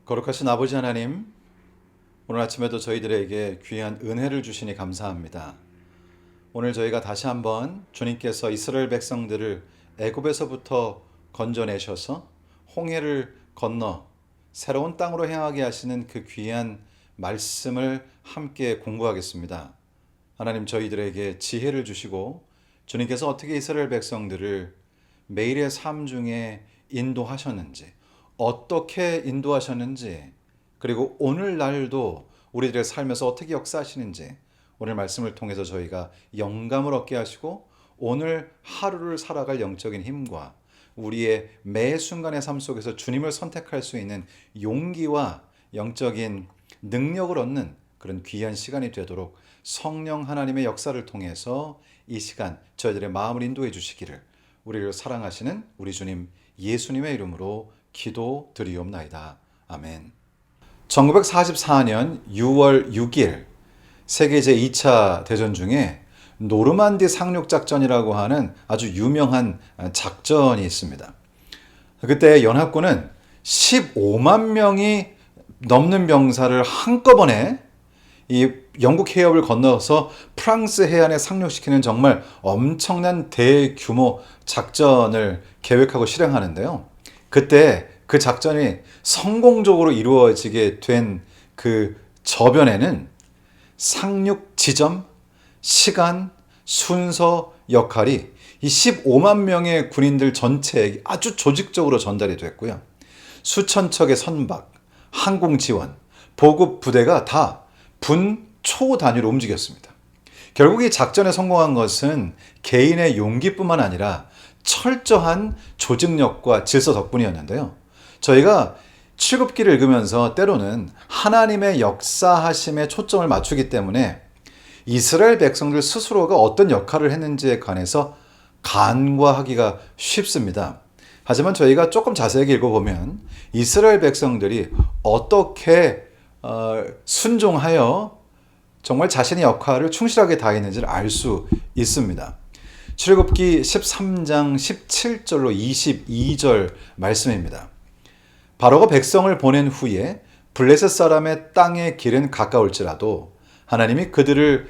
거룩하신 아버지 하나님, 오늘 아침에도 저희들에게 귀한 은혜를 주시니 감사합니다. 오늘 저희가 다시 한번 주님께서 이스라엘 백성들을 애굽에서부터 건져내셔서 홍해를 건너 새로운 땅으로 향하게 하시는 그 귀한 말씀을 함께 공부하겠습니다. 하나님, 저희들에게 지혜를 주시고 주님께서 어떻게 이스라엘 백성들을 매일의 삶 중에 인도하셨는지, 어떻게 인도하셨는지, 그리고 오늘날도 우리들의 삶에서 어떻게 역사하시는지 오늘 말씀을 통해서 저희가 영감을 얻게 하시고 오늘 하루를 살아갈 영적인 힘과 우리의 매 순간의 삶 속에서 주님을 선택할 수 있는 용기와 영적인 능력을 얻는 그런 귀한 시간이 되도록 성령 하나님의 역사를 통해서 이 시간 저희들의 마음을 인도해 주시기를 우리를 사랑하시는 우리 주님 예수님의 이름으로 기도드리옵나이다. 아멘. 1944년 6월 6일 세계 제2차 대전 중에 노르만디 상륙작전이라고 하는 아주 유명한 작전이 있습니다. 그때 연합군은 15만 명이 넘는 병사를 한꺼번에 이 영국 해협을 건너서 프랑스 해안에 상륙시키는 정말 엄청난 대규모 작전을 계획하고 실행하는데요. 그때 그 작전이 성공적으로 이루어지게 된 그 저변에는 상륙 지점, 시간, 순서, 역할이 이 15만 명의 군인들 전체에게 아주 조직적으로 전달이 됐고요. 수천 척의 선박, 항공 지원, 보급 부대가 다 분초 단위로 움직였습니다. 결국 이 작전에 성공한 것은 개인의 용기뿐만 아니라 철저한 조직력과 질서 덕분이었는데요. 저희가 출애굽기를 읽으면서 때로는 하나님의 역사하심에 초점을 맞추기 때문에 이스라엘 백성들 스스로가 어떤 역할을 했는지에 관해서 간과하기가 쉽습니다. 하지만 저희가 조금 자세하게 읽어보면 이스라엘 백성들이 어떻게 순종하여 정말 자신의 역할을 충실하게 다했는지를 알 수 있습니다. 출애굽기 13장 17절로 22절 말씀입니다. 바로가 백성을 보낸 후에 블레셋 사람의 땅의 길은 가까울지라도 하나님이 그들을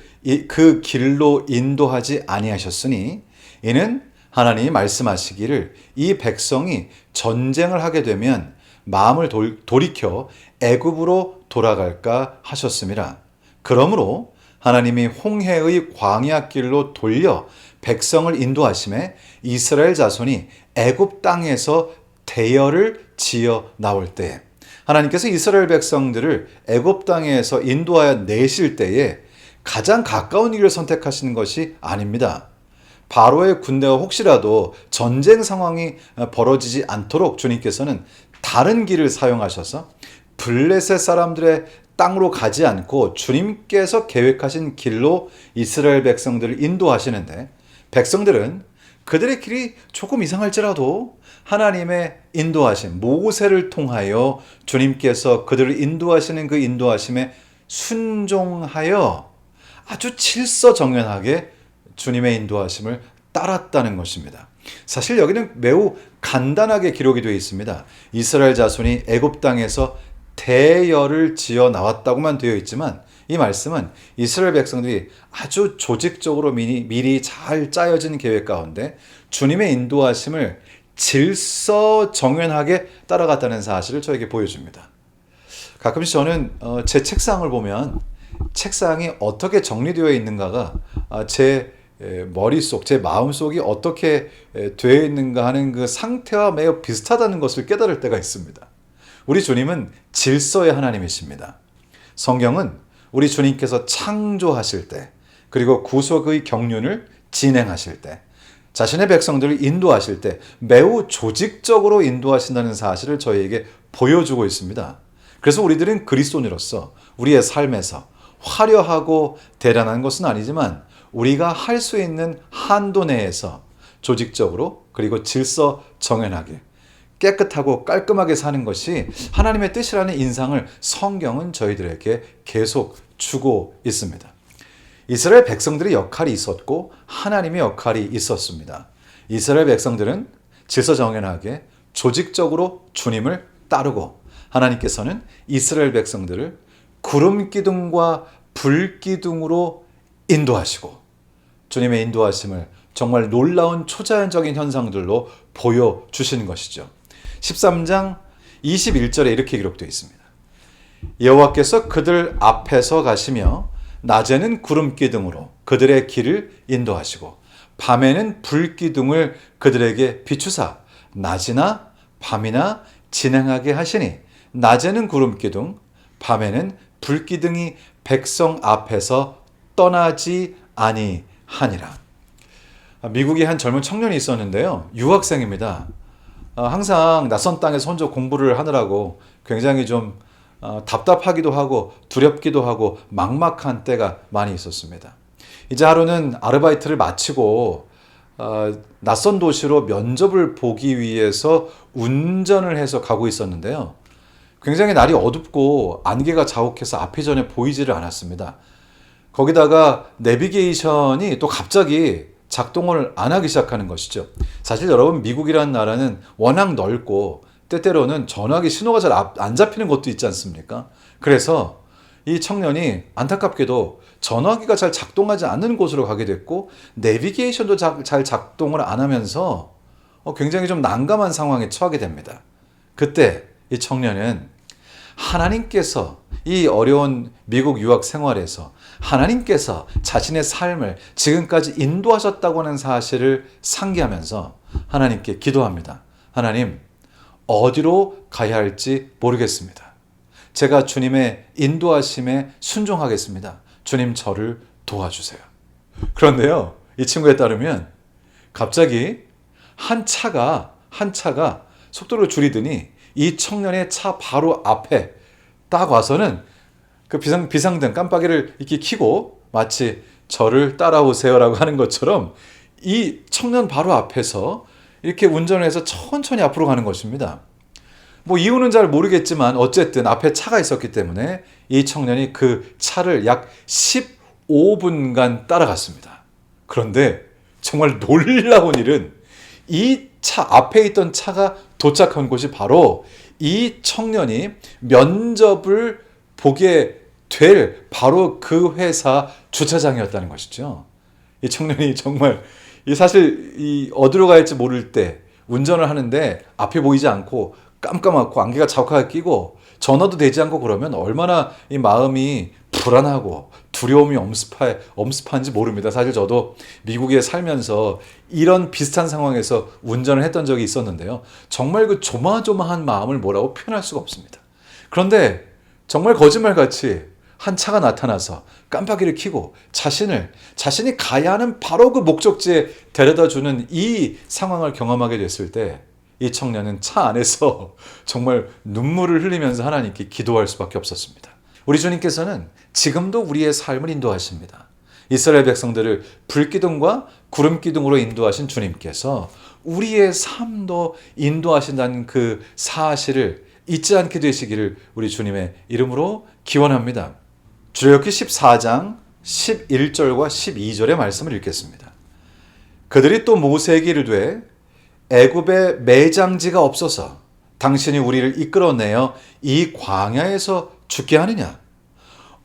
그 길로 인도하지 아니하셨으니 이는 하나님이 말씀하시기를 이 백성이 전쟁을 하게 되면 마음을 돌이켜 애굽으로 돌아갈까 하셨음이라. 그러므로 하나님이 홍해의 광야 길로 돌려 백성을 인도하심에 이스라엘 자손이 애굽 땅에서 대열을 지어 나올 때 하나님께서 이스라엘 백성들을 애굽 땅에서 인도하여 내실 때에 가장 가까운 길을 선택하시는 것이 아닙니다. 바로의 군대가 혹시라도 전쟁 상황이 벌어지지 않도록 주님께서는 다른 길을 사용하셔서 블레셋 사람들의 땅으로 가지 않고 주님께서 계획하신 길로 이스라엘 백성들을 인도하시는데 백성들은 그들의 길이 조금 이상할지라도 하나님의 인도하심, 모세를 통하여 주님께서 그들을 인도하시는 그 인도하심에 순종하여 아주 질서정연하게 주님의 인도하심을 따랐다는 것입니다. 사실 여기는 매우 간단하게 기록이 되어 있습니다. 이스라엘 자손이 애굽 땅에서 대열을 지어 나왔다고만 되어 있지만 이 말씀은 이스라엘 백성들이 아주 조직적으로 미리 잘 짜여진 계획 가운데 주님의 인도하심을 질서정연하게 따라갔다는 사실을 저에게 보여줍니다. 가끔씩 저는 제 책상을 보면 책상이 어떻게 정리되어 있는가가 제 머릿속, 제 마음속이 어떻게 되어 있는가 하는 그 상태와 매우 비슷하다는 것을 깨달을 때가 있습니다. 우리 주님은 질서의 하나님이십니다. 성경은 우리 주님께서 창조하실 때 그리고 구속의 경륜을 진행하실 때 자신의 백성들을 인도하실 때 매우 조직적으로 인도하신다는 사실을 저희에게 보여주고 있습니다. 그래서 우리들은 그리스도인으로서 우리의 삶에서 화려하고 대단한 것은 아니지만 우리가 할 수 있는 한도 내에서 조직적으로 그리고 질서 정연하게 깨끗하고 깔끔하게 사는 것이 하나님의 뜻이라는 인상을 성경은 저희들에게 계속 주고 있습니다. 이스라엘 백성들의 역할이 있었고 하나님의 역할이 있었습니다. 이스라엘 백성들은 질서정연하게 조직적으로 주님을 따르고 하나님께서는 이스라엘 백성들을 구름 기둥과 불 기둥으로 인도하시고 주님의 인도하심을 정말 놀라운 초자연적인 현상들로 보여주시는 것이죠. 13장 21절에 이렇게 기록되어 있습니다. 여호와께서 그들 앞에서 가시며 낮에는 구름 기둥으로 그들의 길을 인도하시고 밤에는 불 기둥을 그들에게 비추사 낮이나 밤이나 진행하게 하시니 낮에는 구름 기둥 밤에는 불 기둥이 백성 앞에서 떠나지 아니하니라. 미국에 한 젊은 청년이 있었는데요. 유학생입니다. 항상 낯선 땅에서 혼자 공부를 하느라고 굉장히 좀 답답하기도 하고 두렵기도 하고 막막한 때가 많이 있었습니다. 이제 하루는 아르바이트를 마치고 낯선 도시로 면접을 보기 위해서 운전을 해서 가고 있었는데요. 굉장히 날이 어둡고 안개가 자욱해서 앞이 전에 보이지를 않았습니다. 거기다가 내비게이션이 또 갑자기 작동을 안 하기 시작하는 것이죠. 사실 여러분 미국이라는 나라는 워낙 넓고 때때로는 전화기 신호가 잘 안 잡히는 곳도 있지 않습니까? 그래서 이 청년이 안타깝게도 전화기가 잘 작동하지 않는 곳으로 가게 됐고 내비게이션도 잘 작동을 안 하면서 굉장히 좀 난감한 상황에 처하게 됩니다. 그때 이 청년은 하나님께서 이 어려운 미국 유학 생활에서 하나님께서 자신의 삶을 지금까지 인도하셨다고 하는 사실을 상기하면서 하나님께 기도합니다. 하나님, 어디로 가야 할지 모르겠습니다. 제가 주님의 인도하심에 순종하겠습니다. 주님 저를 도와주세요. 그런데요, 이 친구에 따르면 갑자기 한 차가 속도를 줄이더니 이 청년의 차 바로 앞에 딱 와서는 그 비상등 깜빡이를 이렇게 켜고 마치 저를 따라오세요라고 하는 것처럼 이 청년 바로 앞에서 이렇게 운전을 해서 천천히 앞으로 가는 것입니다. 뭐 이유는 잘 모르겠지만 어쨌든 앞에 차가 있었기 때문에 이 청년이 그 차를 약 15분간 따라갔습니다. 그런데 정말 놀라운 일은 이 차 앞에 있던 차가 도착한 곳이 바로 이 청년이 면접을 보게 될 바로 그 회사 주차장이었다는 것이죠. 이 청년이 정말 사실 어디로 가야 할지 모를 때 운전을 하는데 앞이 보이지 않고 깜깜하고 안개가 자욱하게 끼고 전화도 되지 않고 그러면 얼마나 이 마음이 불안하고 두려움이 엄습한지 모릅니다. 사실 저도 미국에 살면서 이런 비슷한 상황에서 운전을 했던 적이 있었는데요. 정말 그 조마조마한 마음을 뭐라고 표현할 수가 없습니다. 그런데 정말 거짓말같이 한 차가 나타나서 깜빡이를 켜고 자신이 가야 하는 바로 그 목적지에 데려다주는 이 상황을 경험하게 됐을 때 이 청년은 차 안에서 정말 눈물을 흘리면서 하나님께 기도할 수밖에 없었습니다. 우리 주님께서는 지금도 우리의 삶을 인도하십니다. 이스라엘 백성들을 불기둥과 구름기둥으로 인도하신 주님께서 우리의 삶도 인도하신다는 그 사실을 잊지 않게 되시기를 우리 주님의 이름으로 기원합니다. 출애굽기 14장 11절과 12절의 말씀을 읽겠습니다. 그들이 또 모세에게 이르되 애굽에 매장지가 없어서 당신이 우리를 이끌어내어 이 광야에서 죽게 하느냐?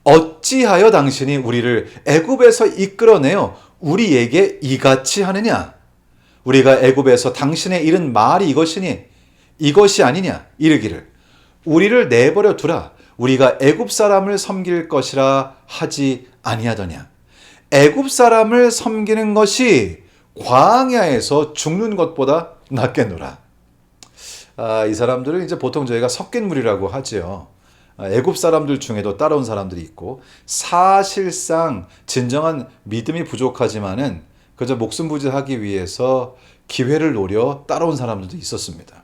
어찌하여 당신이 우리를 애굽에서 이끌어내어 우리에게 이같이 하느냐? 우리가 애굽에서 당신의 잃은 말이 이것이 아니냐? 이르기를 우리를 내버려 두라. 우리가 애굽 사람을 섬길 것이라 하지 아니하더냐? 애굽 사람을 섬기는 것이 광야에서 죽는 것보다 낫겠노라. 이 사람들은 이제 보통 저희가 섞인 무리라고 하지요. 애굽 사람들 중에도 따라온 사람들이 있고 사실상 진정한 믿음이 부족하지만은 그저 목숨 부지하기 위해서 기회를 노려 따라온 사람들도 있었습니다.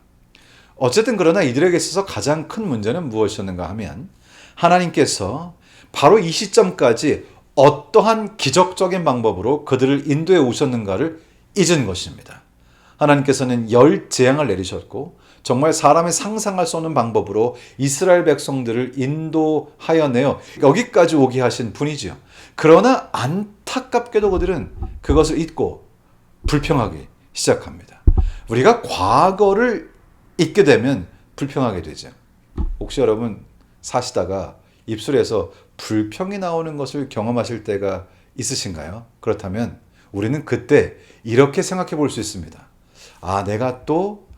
어쨌든 그러나 이들에게 있어서 가장 큰 문제는 무엇이었는가 하면 하나님께서 바로 이 시점까지 어떠한 기적적인 방법으로 그들을 인도해 오셨는가를 잊은 것입니다. 하나님께서는 10재앙을 내리셨고 정말 사람이 상상할 수 없는 방법으로 이스라엘 백성들을 인도하여 내어 여기까지 오게 하신 분이지요. 그러나 안타깝게도 그들은 그것을 잊고 불평하기 시작합니다. 우리가 과거를 잊게 되면 불평하게 되죠. 혹시 여러분 사시다가 입술에서 불평이 나오는 것을 경험하실 때가 있으신가요? 그렇다면 우리는 그때 이렇게 생각해 볼 수 있습니다. 아, 내가 또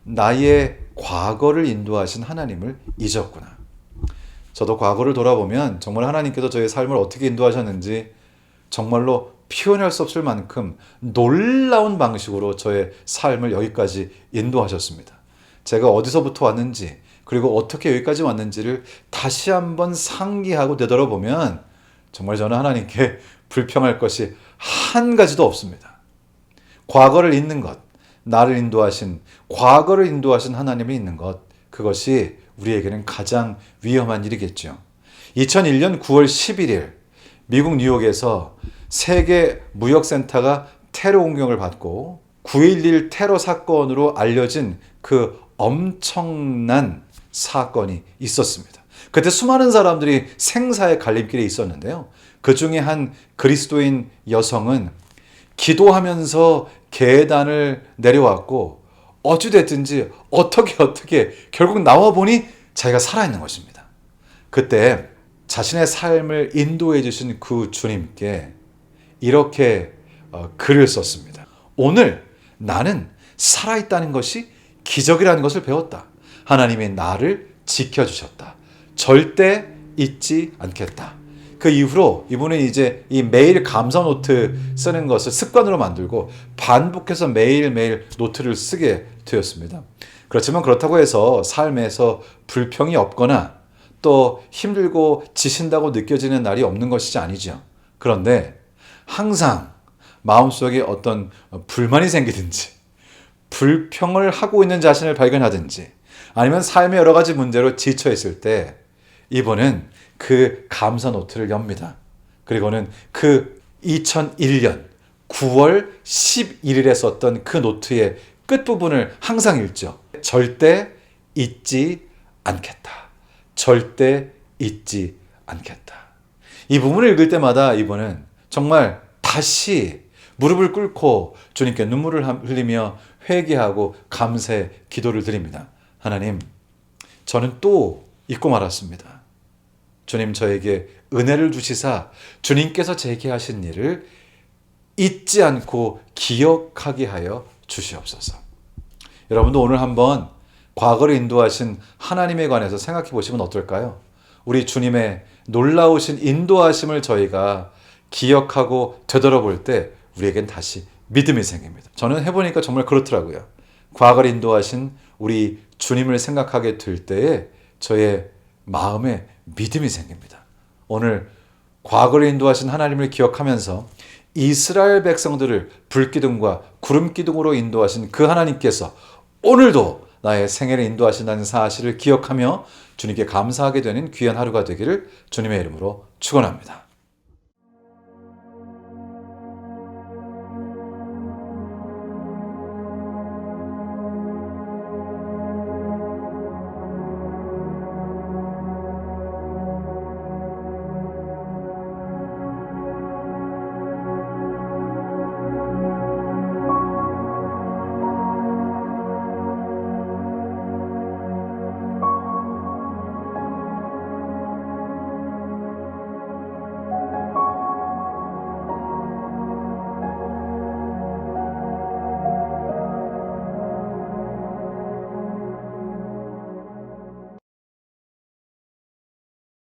나의 과거를 인도하신 하나님을 잊었구나. 저도 과거를 돌아보면 정말 하나님께서 저의 삶을 어떻게 인도하셨는지 정말로 표현할 수 없을 만큼 놀라운 방식으로 저의 삶을 여기까지 인도하셨습니다. 제가 어디서부터 왔는지 그리고 어떻게 여기까지 왔는지를 다시 한번 상기하고 되돌아보면 정말 저는 하나님께 불평할 것이 한 가지도 없습니다. 과거를 잊는 것, 나를 인도하신, 과거를 인도하신 하나님을 잊는 것, 그것이 우리에게는 가장 위험한 일이겠죠. 2001년 9월 11일 미국 뉴욕에서 세계 무역센터가 테러 공격을 받고 9.11 테러 사건으로 알려진 그 엄청난 사건이 있었습니다. 그때 수많은 사람들이 생사의 갈림길에 있었는데요. 그 중에 한 그리스도인 여성은 기도하면서 계단을 내려왔고 어찌됐든지 어떻게 결국 나와 보니 자기가 살아있는 것입니다. 그때 자신의 삶을 인도해 주신 그 주님께 이렇게 글을 썼습니다. 오늘 나는 살아있다는 것이 기적이라는 것을 배웠다. 하나님이 나를 지켜주셨다. 절대 잊지 않겠다. 그 이후로 이분은 이제 이 매일 감사 노트 쓰는 것을 습관으로 만들고 반복해서 매일매일 노트를 쓰게 되었습니다. 그렇지만 그렇다고 해서 삶에서 불평이 없거나 또 힘들고 지신다고 느껴지는 날이 없는 것이 아니죠. 그런데 항상 마음속에 어떤 불만이 생기든지 불평을 하고 있는 자신을 발견하든지 아니면 삶의 여러 가지 문제로 지쳐 있을 때 이분은 그 감사 노트를 엽니다. 그리고는 그 2001년 9월 11일에 썼던 그 노트의 끝부분을 항상 읽죠. 절대 잊지 않겠다. 절대 잊지 않겠다. 이 부분을 읽을 때마다 이분은 정말 다시 무릎을 꿇고 주님께 눈물을 흘리며 회개하고 감사의 기도를 드립니다. 하나님, 저는 또 잊고 말았습니다. 주님, 저에게 은혜를 주시사 주님께서 제게 하신 일을 잊지 않고 기억하게 하여 주시옵소서. 여러분도 오늘 한번 과거를 인도하신 하나님에 관해서 생각해 보시면 어떨까요? 우리 주님의 놀라우신 인도하심을 저희가 기억하고 되돌아볼 때 우리에겐 다시 믿음이 생깁니다. 저는 해보니까 정말 그렇더라고요. 과거를 인도하신 우리 주님을 생각하게 될 때에 저의 마음에 믿음이 생깁니다. 오늘 과거를 인도하신 하나님을 기억하면서 이스라엘 백성들을 불기둥과 구름기둥으로 인도하신 그 하나님께서 오늘도 나의 생애를 인도하신다는 사실을 기억하며 주님께 감사하게 되는 귀한 하루가 되기를 주님의 이름으로 축원합니다.